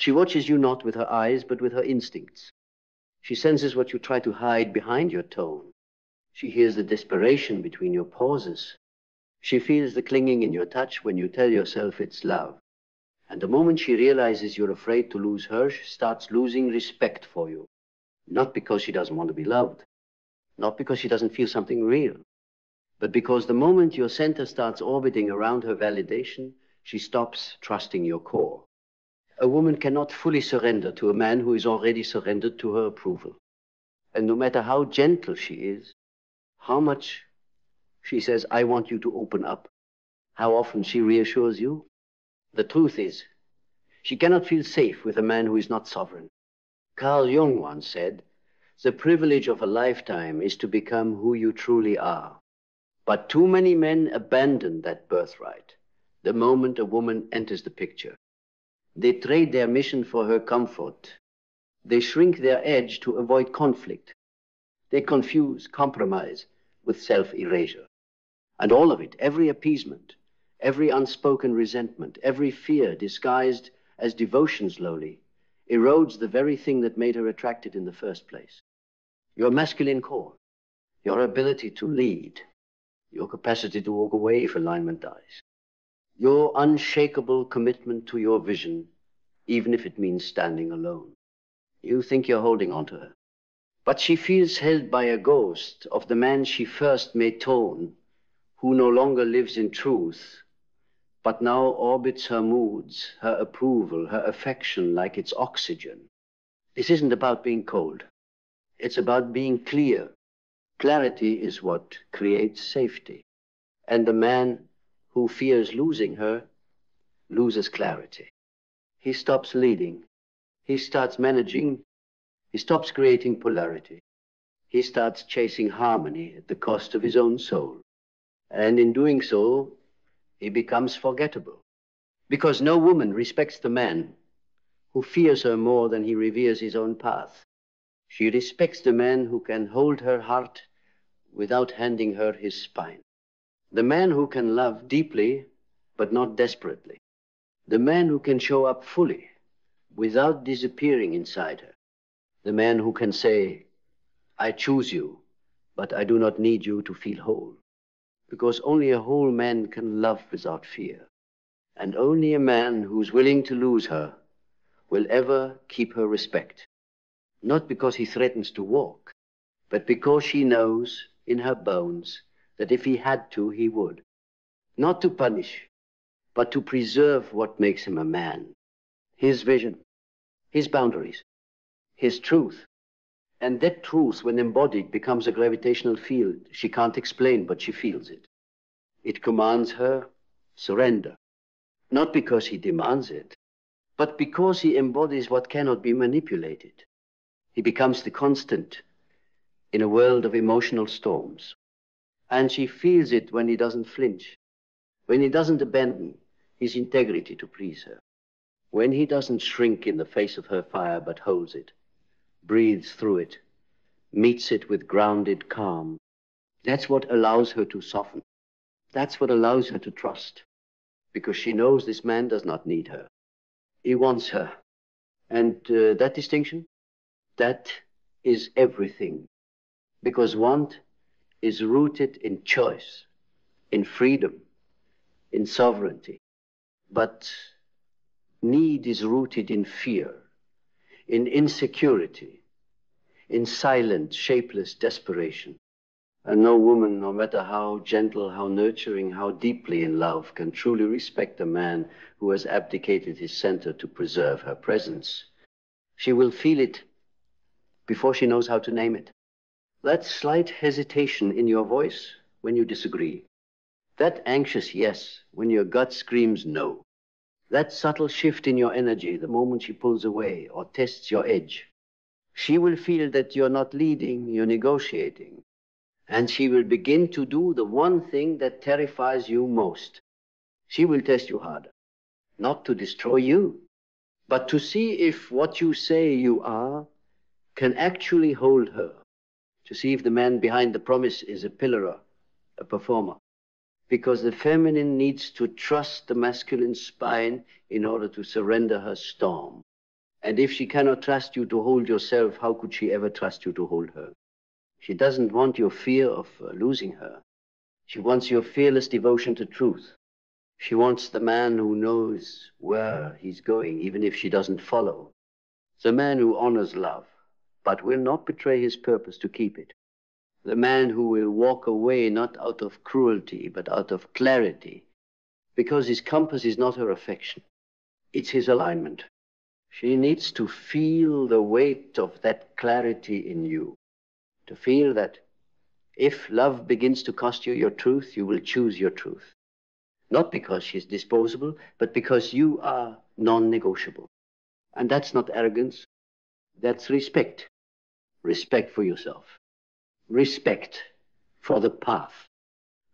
She watches you not with her eyes, but with her instincts. She senses what you try to hide behind your tone. She hears the desperation between your pauses. She feels the clinging in your touch when you tell yourself it's love. And the moment she realizes you're afraid to lose her, she starts losing respect for you. Not because she doesn't want to be loved, not because she doesn't feel something real, but because the moment your center starts orbiting around her validation, she stops trusting your core. A woman cannot fully surrender to a man who is already surrendered to her approval. And no matter how gentle she is, how much she says, I want you to open up, how often she reassures you, the truth is, she cannot feel safe with a man who is not sovereign. Carl Jung once said, the privilege of a lifetime is to become who you truly are. But too many men abandon that birthright the moment a woman enters the picture. They trade their mission for her comfort. They shrink their edge to avoid conflict. They confuse compromise with self-erasure. And all of it, every appeasement, every unspoken resentment, every fear disguised as devotion slowly, erodes the very thing that made her attracted in the first place. Your masculine core, your ability to lead, your capacity to walk away if alignment dies, your unshakable commitment to your vision, even if it means standing alone. You think you're holding on to her, but she feels held by a ghost of the man she first made tone, who no longer lives in truth, but now orbits her moods, her approval, her affection like it's oxygen. This isn't about being cold. It's about being clear. Clarity is what creates safety. And the man who fears losing her loses clarity. He stops leading. He starts managing. He stops creating polarity. He starts chasing harmony at the cost of his own soul. And in doing so, he becomes forgettable. Because no woman respects the man who fears her more than he reveres his own path. She respects the man who can hold her heart without handing her his spine. The man who can love deeply, but not desperately. The man who can show up fully without disappearing inside her. The man who can say, I choose you, but I do not need you to feel whole. Because only a whole man can love without fear. And only a man who's willing to lose her will ever keep her respect. Not because he threatens to walk, but because she knows in her bones that if he had to, he would. Not to punish, but to preserve what makes him a man. His vision, his boundaries, his truth. And that truth, when embodied, becomes a gravitational field. She can't explain, but she feels it. It commands her surrender. Not because he demands it, but because he embodies what cannot be manipulated. He becomes the constant in a world of emotional storms. And she feels it when he doesn't flinch, when he doesn't abandon his integrity to please her, when he doesn't shrink in the face of her fire but holds it, breathes through it, meets it with grounded calm. That's what allows her to soften. That's what allows her to trust, because she knows this man does not need her. He wants her. And that distinction, that is everything. Because want is rooted in choice, in freedom, in sovereignty. But need is rooted in fear, in insecurity, in silent, shapeless desperation. And no woman, no matter how gentle, how nurturing, how deeply in love, can truly respect a man who has abdicated his center to preserve her presence. She will feel it before she knows how to name it. That slight hesitation in your voice when you disagree. That anxious yes when your gut screams no. That subtle shift in your energy the moment she pulls away or tests your edge. She will feel that you're not leading, you're negotiating. And she will begin to do the one thing that terrifies you most. She will test you harder, not to destroy you, but to see if what you say you are can actually hold her, to see if the man behind the promise is a pillarer, a performer. Because the feminine needs to trust the masculine spine in order to surrender her storm. And if she cannot trust you to hold yourself, how could she ever trust you to hold her? She doesn't want your fear of losing her. She wants your fearless devotion to truth. She wants the man who knows where he's going, even if she doesn't follow. The man who honors love, but will not betray his purpose to keep it. The man who will walk away not out of cruelty, but out of clarity, because his compass is not her affection. It's his alignment. She needs to feel the weight of that clarity in you, to feel that if love begins to cost you your truth, you will choose your truth. Not because she's disposable, but because you are non-negotiable. And that's not arrogance, that's respect. Respect for yourself. Respect for the path.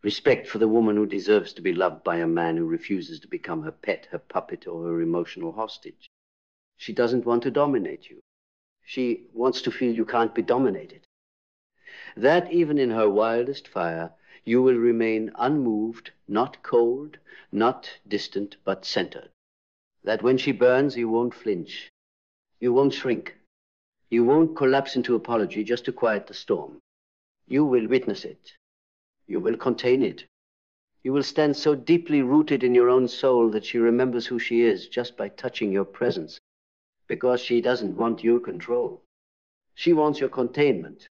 Respect for the woman who deserves to be loved by a man who refuses to become her pet, her puppet, or her emotional hostage. She doesn't want to dominate you. She wants to feel you can't be dominated. That even in her wildest fire, you will remain unmoved, not cold, not distant, but centered. That when she burns, you won't flinch. You won't shrink. You won't collapse into apology just to quiet the storm. You will witness it. You will contain it. You will stand so deeply rooted in your own soul that she remembers who she is just by touching your presence, because she doesn't want your control. She wants your containment.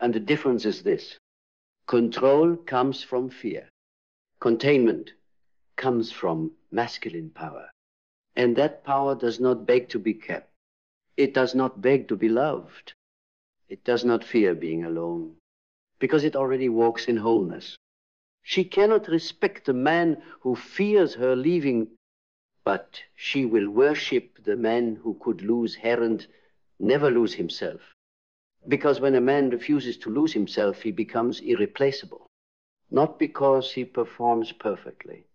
And the difference is this. Control comes from fear. Containment comes from masculine power. And that power does not beg to be kept. It does not beg to be loved. It does not fear being alone, because it already walks in wholeness. She cannot respect a man who fears her leaving, but she will worship the man who could lose her and never lose himself. Because when a man refuses to lose himself, he becomes irreplaceable. Not because he performs perfectly,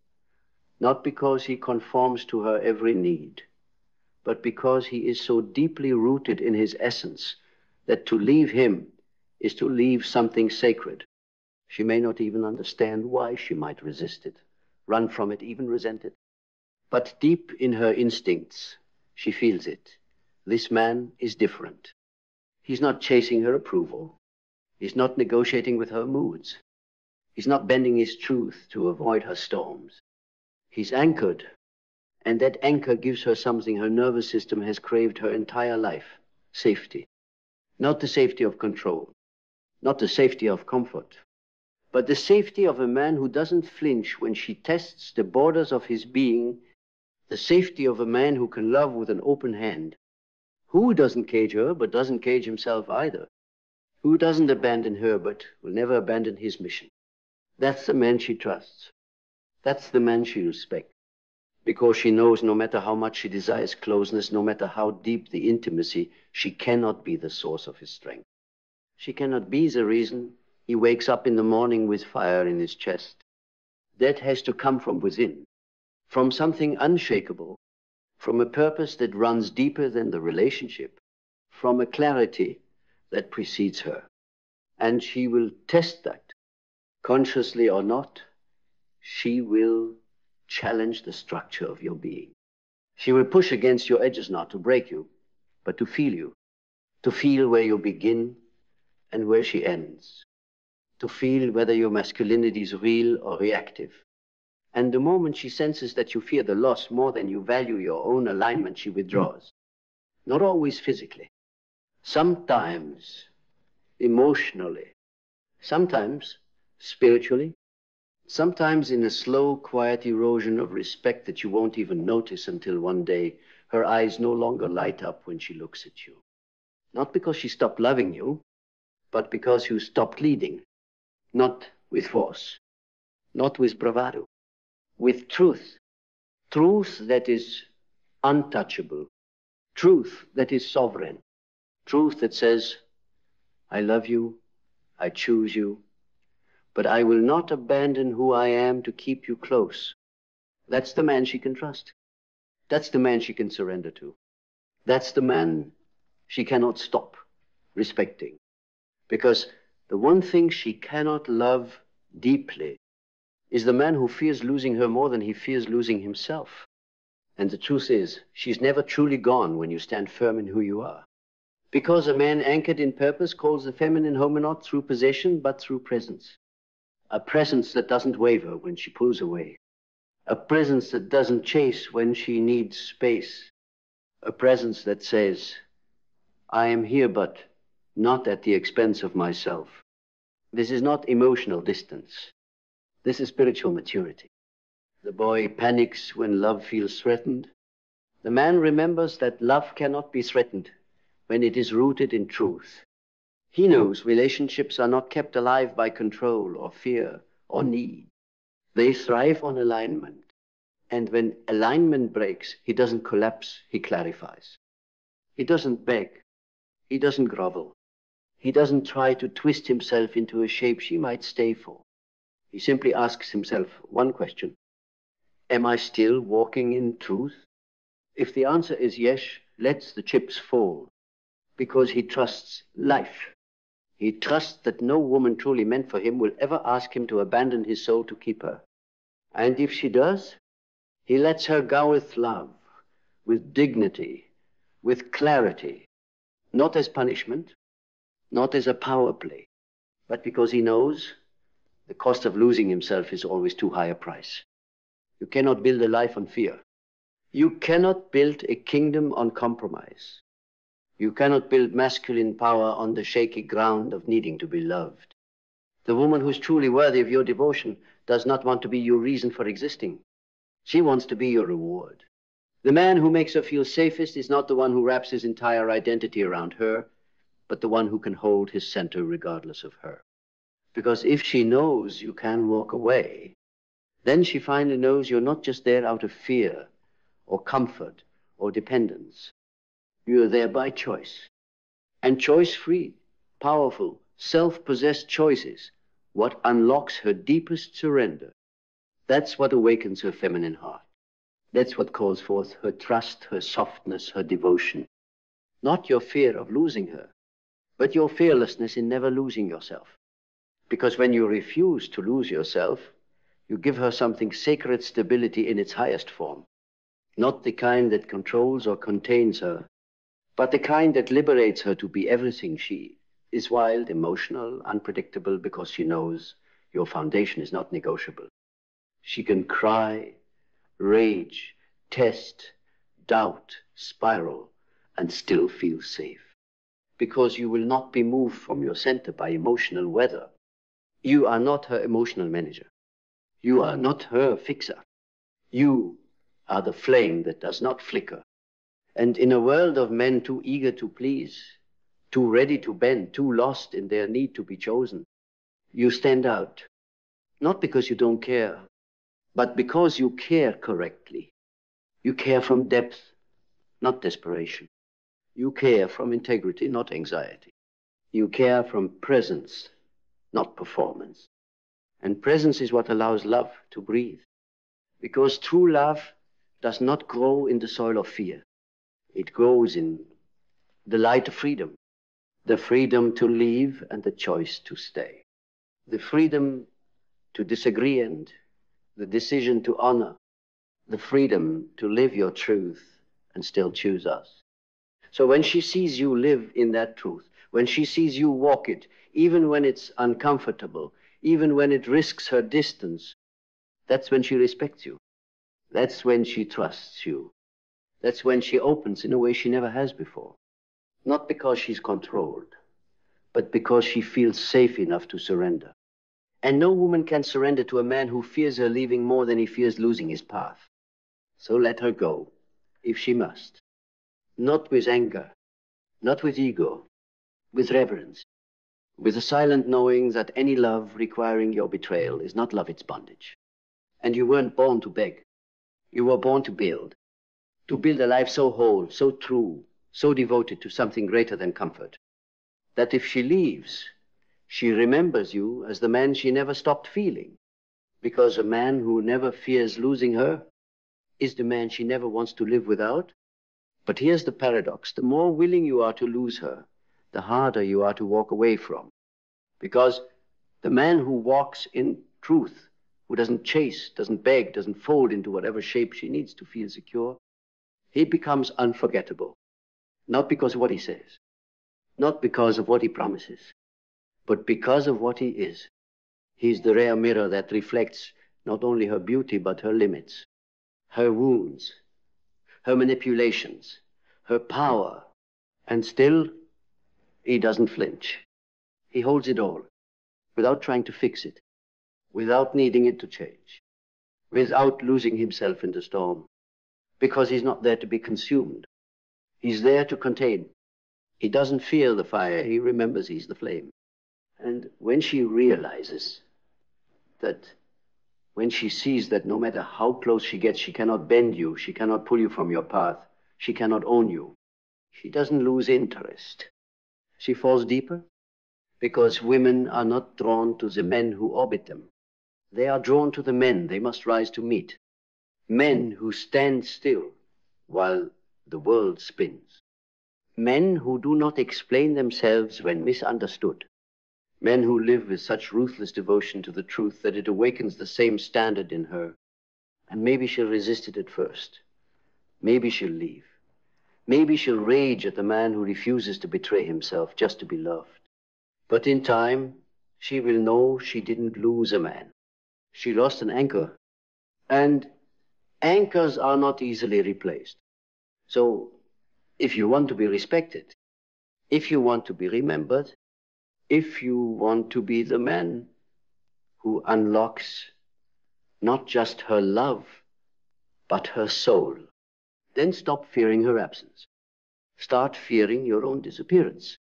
not because he conforms to her every need, but because he is so deeply rooted in his essence that to leave him is to leave something sacred. She may not even understand why she might resist it, run from it, even resent it. But deep in her instincts, she feels it. This man is different. He's not chasing her approval. He's not negotiating with her moods. He's not bending his truth to avoid her storms. He's anchored, and that anchor gives her something her nervous system has craved her entire life: safety. Not the safety of control, not the safety of comfort, but the safety of a man who doesn't flinch when she tests the borders of his being, the safety of a man who can love with an open hand, who doesn't cage her but doesn't cage himself either, who doesn't abandon her but will never abandon his mission. That's the man she trusts. That's the man she respects, because she knows no matter how much she desires closeness, no matter how deep the intimacy, she cannot be the source of his strength. She cannot be the reason he wakes up in the morning with fire in his chest. That has to come from within, from something unshakable, from a purpose that runs deeper than the relationship, from a clarity that precedes her. And she will test that, consciously or not. She will challenge the structure of your being. She will push against your edges, not to break you, but to feel where you begin and where she ends, to feel whether your masculinity is real or reactive. And the moment she senses that you fear the loss more than you value your own alignment, she withdraws. Not always physically, sometimes emotionally, sometimes spiritually, sometimes in a slow, quiet erosion of respect that you won't even notice until one day her eyes no longer light up when she looks at you. Not because she stopped loving you, but because you stopped leading. Not with force, not with bravado, with truth. Truth that is untouchable. Truth that is sovereign. Truth that says, I love you, I choose you, but I will not abandon who I am to keep you close. That's the man she can trust. That's the man she can surrender to. That's the man she cannot stop respecting. Because the one thing she cannot love deeply is the man who fears losing her more than he fears losing himself. And the truth is, she's never truly gone when you stand firm in who you are. Because a man anchored in purpose calls the feminine home not through possession, but through presence. A presence that doesn't waver when she pulls away. A presence that doesn't chase when she needs space. A presence that says, I am here, but not at the expense of myself. This is not emotional distance. This is spiritual maturity. The boy panics when love feels threatened. The man remembers that love cannot be threatened when it is rooted in truth. He knows relationships are not kept alive by control or fear or need. They thrive on alignment. And when alignment breaks, he doesn't collapse, he clarifies. He doesn't beg. He doesn't grovel. He doesn't try to twist himself into a shape she might stay for. He simply asks himself one question. Am I still walking in truth? If the answer is yes, lets the chips fall. Because he trusts life. He trusts that no woman truly meant for him will ever ask him to abandon his soul to keep her. And if she does, he lets her go with love, with dignity, with clarity, not as punishment, not as a power play, but because he knows the cost of losing himself is always too high a price. You cannot build a life on fear. You cannot build a kingdom on compromise. You cannot build masculine power on the shaky ground of needing to be loved. The woman who's truly worthy of your devotion does not want to be your reason for existing. She wants to be your reward. The man who makes her feel safest is not the one who wraps his entire identity around her, but the one who can hold his center regardless of her. Because if she knows you can walk away, then she finally knows you're not just there out of fear or comfort or dependence. You're there by choice. And choice-free, powerful, self-possessed choices, what unlocks her deepest surrender. That's what awakens her feminine heart. That's what calls forth her trust, her softness, her devotion. Not your fear of losing her, but your fearlessness in never losing yourself. Because when you refuse to lose yourself, you give her something sacred stability in its highest form. Not the kind that controls or contains her, but the kind that liberates her to be everything she is: wild, emotional, unpredictable, because she knows your foundation is not negotiable. She can cry, rage, test, doubt, spiral, and still feel safe. Because you will not be moved from your center by emotional weather. You are not her emotional manager. You are not her fixer. You are the flame that does not flicker. And in a world of men too eager to please, too ready to bend, too lost in their need to be chosen, you stand out. Not because you don't care, but because you care correctly. You care from depth, not desperation. You care from integrity, not anxiety. You care from presence, not performance. And presence is what allows love to breathe. Because true love does not grow in the soil of fear. It grows in the light of freedom. The freedom to leave and the choice to stay. The freedom to disagree and the decision to honor. The freedom to live your truth and still choose us. So when she sees you live in that truth, when she sees you walk it, even when it's uncomfortable, even when it risks her distance, that's when she respects you. That's when she trusts you. That's when she opens in a way she never has before. Not because she's controlled, but because she feels safe enough to surrender. And no woman can surrender to a man who fears her leaving more than he fears losing his path. So let her go, if she must. Not with anger, not with ego, with reverence, with a silent knowing that any love requiring your betrayal is not love, it's bondage. And you weren't born to beg. You were born to build a life so whole, so true, so devoted to something greater than comfort, that if she leaves, she remembers you as the man she never stopped feeling. Because a man who never fears losing her is the man she never wants to live without. But here's the paradox. The more willing you are to lose her, the harder you are to walk away from. Because the man who walks in truth, who doesn't chase, doesn't beg, doesn't fold into whatever shape she needs to feel secure, He becomes unforgettable, not because of what he says, not because of what he promises, but because of what he is. He's the rare mirror that reflects not only her beauty, but her limits, her wounds, her manipulations, her power. And still, he doesn't flinch. He holds it all, without trying to fix it, without needing it to change, without losing himself in the storm, because he's not there to be consumed. He's there to contain. He doesn't fear the fire. He remembers he's the flame. And when she realizes that, when she sees that no matter how close she gets, she cannot bend you, she cannot pull you from your path, she cannot own you, she doesn't lose interest. She falls deeper because women are not drawn to the men who orbit them. They are drawn to the men they must rise to meet. Men who stand still while the world spins. Men who do not explain themselves when misunderstood. Men who live with such ruthless devotion to the truth that it awakens the same standard in her. And maybe she'll resist it at first. Maybe she'll leave. Maybe she'll rage at the man who refuses to betray himself just to be loved. But in time, she will know she didn't lose a man. She lost an anchor. And anchors are not easily replaced. So, if you want to be respected, if you want to be remembered, if you want to be the man who unlocks not just her love, but her soul, then stop fearing her absence. Start fearing your own disappearance.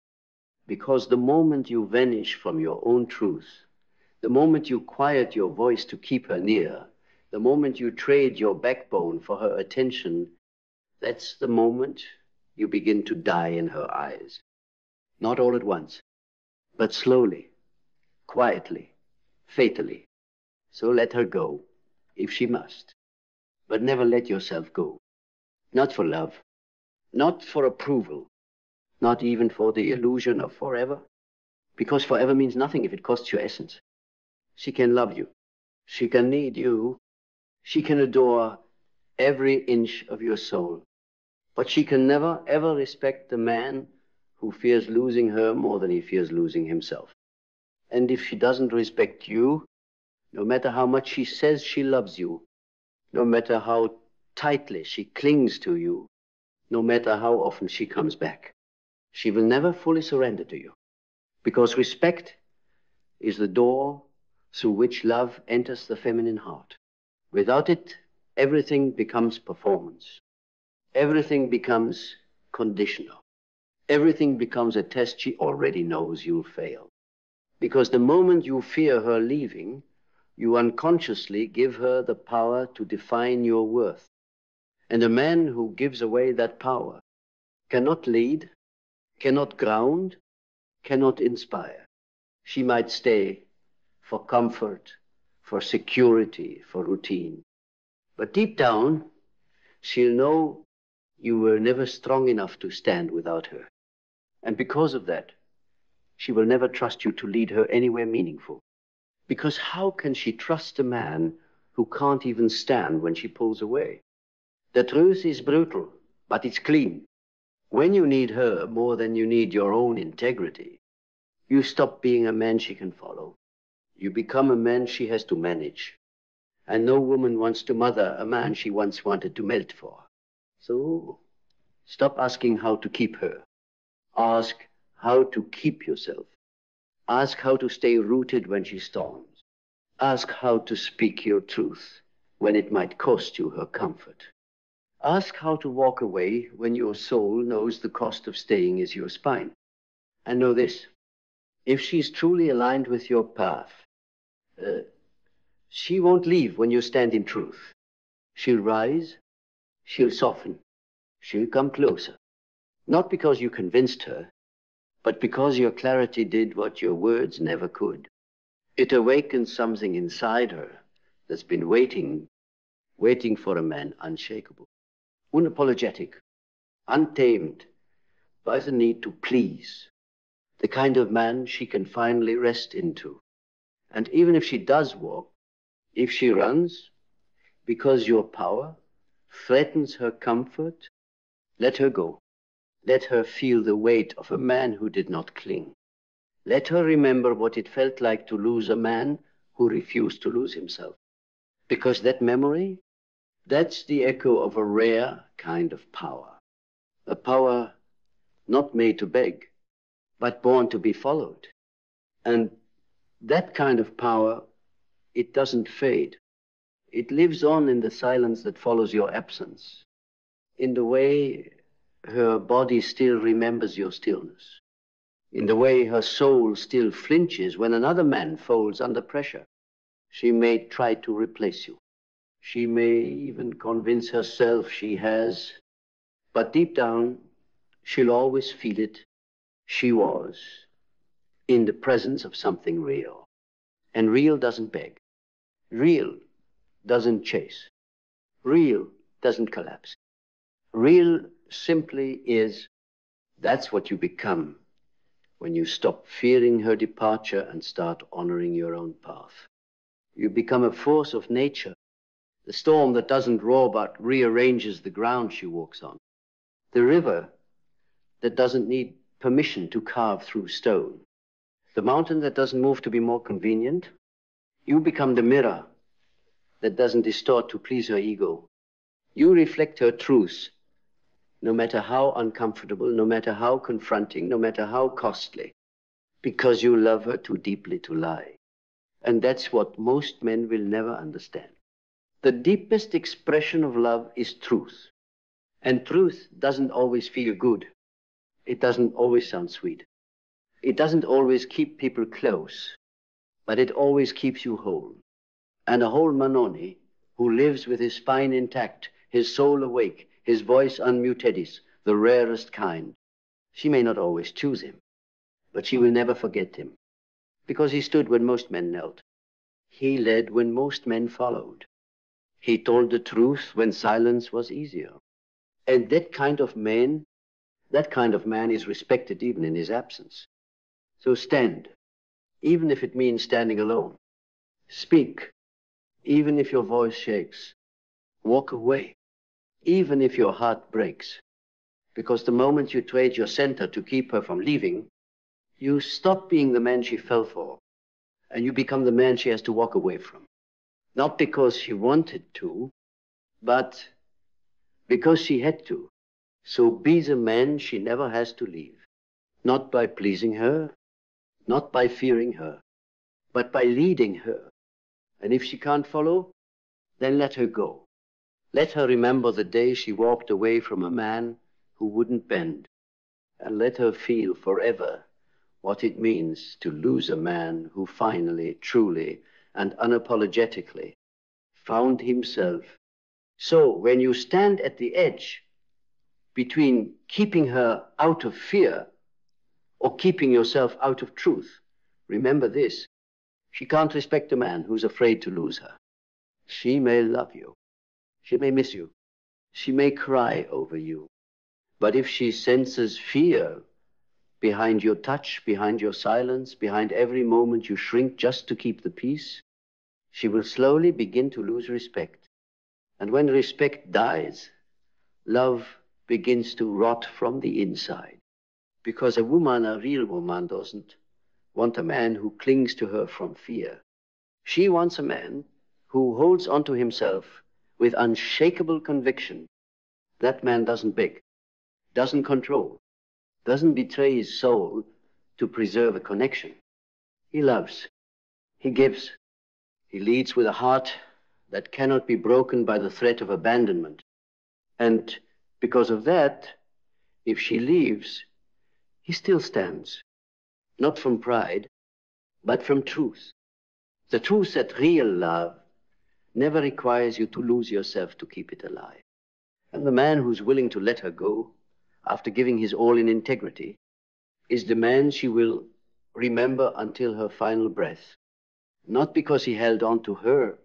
Because the moment you vanish from your own truth, the moment you quiet your voice to keep her near, the moment you trade your backbone for her attention, that's the moment you begin to die in her eyes. Not all at once, but slowly, quietly, fatally. So let her go, if she must. But never let yourself go. Not for love, not for approval, not even for the illusion of forever. Because forever means nothing if it costs your essence. She can love you. She can need you. She can adore every inch of your soul. But she can never, ever respect the man who fears losing her more than he fears losing himself. And if she doesn't respect you, no matter how much she says she loves you, no matter how tightly she clings to you, no matter how often she comes back, she will never fully surrender to you. Because respect is the door through which love enters the feminine heart. Without it, everything becomes performance. Everything becomes conditional. Everything becomes a test she already knows you'll fail. Because the moment you fear her leaving, you unconsciously give her the power to define your worth. And a man who gives away that power cannot lead, cannot ground, cannot inspire. She might stay for comfort, for security, for routine. But deep down, she'll know you were never strong enough to stand without her. And because of that, she will never trust you to lead her anywhere meaningful. Because how can she trust a man who can't even stand when she pulls away? The truth is brutal, but it's clean. When you need her more than you need your own integrity, you stop being a man she can follow. You become a man she has to manage. And no woman wants to mother a man she once wanted to melt for. So stop asking how to keep her. Ask how to keep yourself. Ask how to stay rooted when she storms. Ask how to speak your truth when it might cost you her comfort. Ask how to walk away when your soul knows the cost of staying is your spine. And know this, if she's truly aligned with your path, she won't leave when you stand in truth. She'll rise, she'll soften, she'll come closer. Not because you convinced her, but because your clarity did what your words never could. It awakens something inside her that's been waiting for a man unshakable, unapologetic, untamed by the need to please, the kind of man she can finally rest into. And even if she does walk, if she runs, because your power threatens her comfort, Let her go. Let her feel the weight of a man who did not cling. Let her remember what it felt like to lose a man who refused to lose himself. Because that memory, that's the echo of a rare kind of power. A power not made to beg, but born to be followed. And that kind of power, it doesn't fade. It lives on in the silence that follows your absence, in the way her body still remembers your stillness, in the way her soul still flinches when another man folds under pressure. She may try to replace you. She may even convince herself she has, but deep down, she'll always feel it. She was in the presence of something real. And real doesn't beg. Real doesn't chase. Real doesn't collapse. Real simply is. That's what you become when you stop fearing her departure and start honoring your own path. You become a force of nature, the storm that doesn't roar but rearranges the ground she walks on, the river that doesn't need permission to carve through stone, the mountain that doesn't move to be more convenient. You become the mirror that doesn't distort to please her ego. You reflect her truth, no matter how uncomfortable, no matter how confronting, no matter how costly, because you love her too deeply to lie. And that's what most men will never understand. The deepest expression of love is truth. And truth doesn't always feel good. It doesn't always sound sweet. It doesn't always keep people close, but it always keeps you whole. And a whole Manoni, who lives with his spine intact, his soul awake, his voice unmutedis, the rarest kind. She may not always choose him, but she will never forget him, because he stood when most men knelt. He led when most men followed. He told the truth when silence was easier. And that kind of man is respected even in his absence. So stand, even if it means standing alone. Speak, even if your voice shakes. Walk away, even if your heart breaks. Because the moment you trade your center to keep her from leaving, you stop being the man she fell for, and you become the man she has to walk away from. Not because she wanted to, but because she had to. So be the man she never has to leave. Not by pleasing her, not by fearing her, but by leading her. And if she can't follow, then let her go. Let her remember the day she walked away from a man who wouldn't bend. And let her feel forever what it means to lose a man who finally, truly, and unapologetically found himself. So when you stand at the edge between keeping her out of fear or keeping yourself out of truth, remember this: she can't respect a man who's afraid to lose her. She may love you. She may miss you. She may cry over you. But if she senses fear behind your touch, behind your silence, behind every moment you shrink just to keep the peace, she will slowly begin to lose respect. And when respect dies, love begins to rot from the inside. Because a woman, a real woman, doesn't want a man who clings to her from fear. She wants a man who holds onto himself with unshakable conviction. That man doesn't beg, doesn't control, doesn't betray his soul to preserve a connection. He loves, he gives, he leads with a heart that cannot be broken by the threat of abandonment. And because of that, if she leaves, he still stands, not from pride, but from truth. The truth that real love never requires you to lose yourself to keep it alive. And the man who's willing to let her go after giving his all in integrity is the man she will remember until her final breath. Not because he held on to her,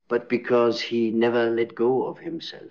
but because he never let go of himself.